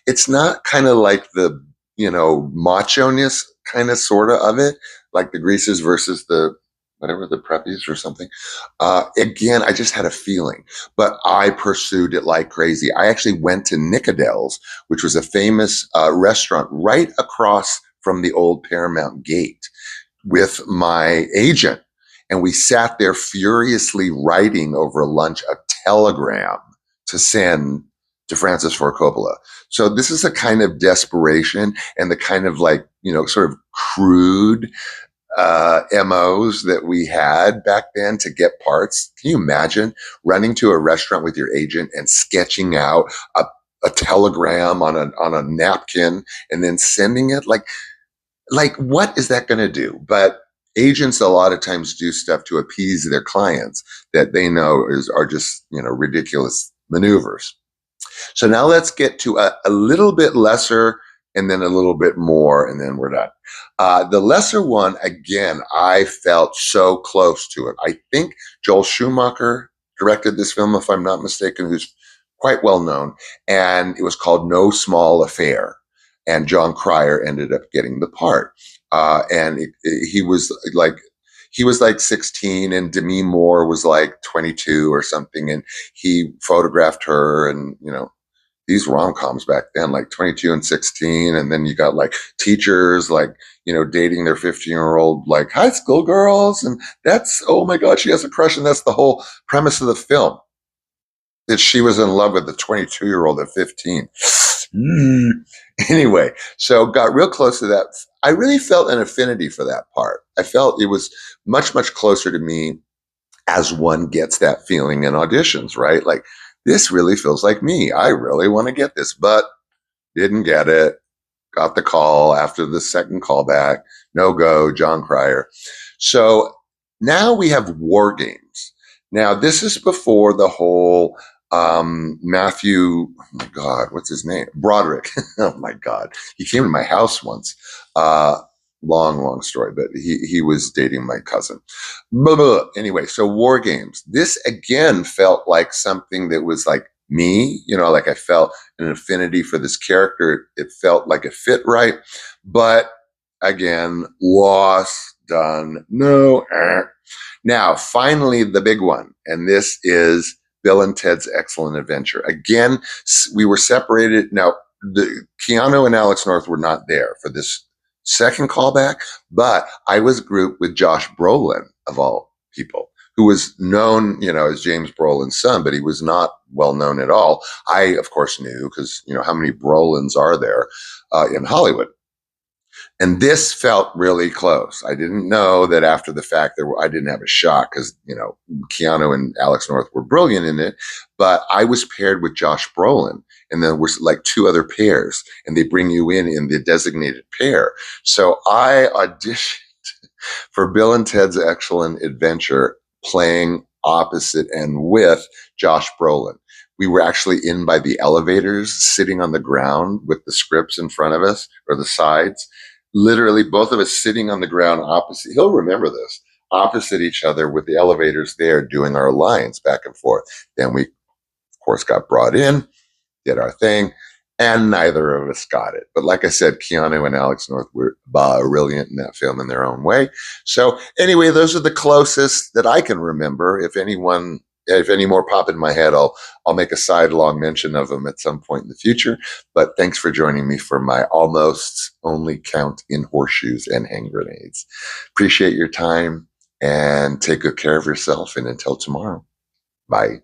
it's not kind of like the, macho-ness kind of sort of it, like the greasers versus the whatever, the preppies or something. Again, I just had a feeling, but I pursued it like crazy. I actually went to Nickadel's, which was a famous restaurant right across from the old Paramount Gate, with my agent. And we sat there furiously writing over lunch a telegram to send to Francis Ford Coppola. So this is a kind of desperation and the kind of like, sort of crude MOs that we had back then to get parts. Can you imagine running to a restaurant with your agent and sketching out a telegram on a napkin and then sending it? Like what is that going to do? But agents a lot of times do stuff to appease their clients that they know are just, ridiculous maneuvers. So now let's get to a little bit lesser and then a little bit more, and then we're done. The lesser one, again, I felt so close to it. I think Joel Schumacher directed this film, if I'm not mistaken, who's quite well known, and it was called No Small Affair. And John Cryer ended up getting the part. And he was like 16 and Demi Moore was like 22 or something. And he photographed her and, these rom-coms back then, like 22 and 16. And then you got like teachers, like, dating their 15-year-old, like high school girls. And that's, oh my God, she has a crush. And that's the whole premise of the film, that she was in love with the 22-year-old at 15. Anyway, so got real close to that. I really felt an affinity for that part. I felt it was much, much closer to me, as one gets that feeling in auditions, right? Like, this really feels like me. I really want to get this, but didn't get it. Got the call after the second callback. No go, John Cryer. So now we have War Games. Now, this is before the whole Matthew, oh my God, what's his name? Broderick. Oh my God. He came to my house once. Long story, but he was dating my cousin. Blah, blah. Anyway, so War Games. This again felt like something that was like me, like I felt an affinity for this character. It felt like it fit right. But again, lost, done, no. Now, finally, the big one. And this is Bill and Ted's Excellent Adventure. Again, we were separated. Now, Keanu and Alex North were not there for this second callback, but I was grouped with Josh Brolin, of all people, who was known, as James Brolin's son, but he was not well known at all. I, of course, knew because, how many Brolins are there in Hollywood? And this felt really close. I didn't know that after the fact I didn't have a shot because, Keanu and Alex North were brilliant in it, but I was paired with Josh Brolin. And then we're like two other pairs, and they bring you in the designated pair. So I auditioned for Bill and Ted's Excellent Adventure, playing opposite and with Josh Brolin. We were actually in by the elevators, sitting on the ground with the scripts in front of us, or the sides. Literally, both of us sitting on the ground opposite. He'll remember this, opposite each other with the elevators there, doing our lines back and forth. Then we, of course, got brought in, did our thing, and neither of us got it. But like I said, Keanu and Alex North were brilliant in that film in their own way. So anyway, those are the closest that I can remember. If any more pop in my head, I'll make a sidelong mention of them at some point in the future. But thanks for joining me for my almost only count in horseshoes and hand grenades. Appreciate your time and take good care of yourself. And until tomorrow, bye.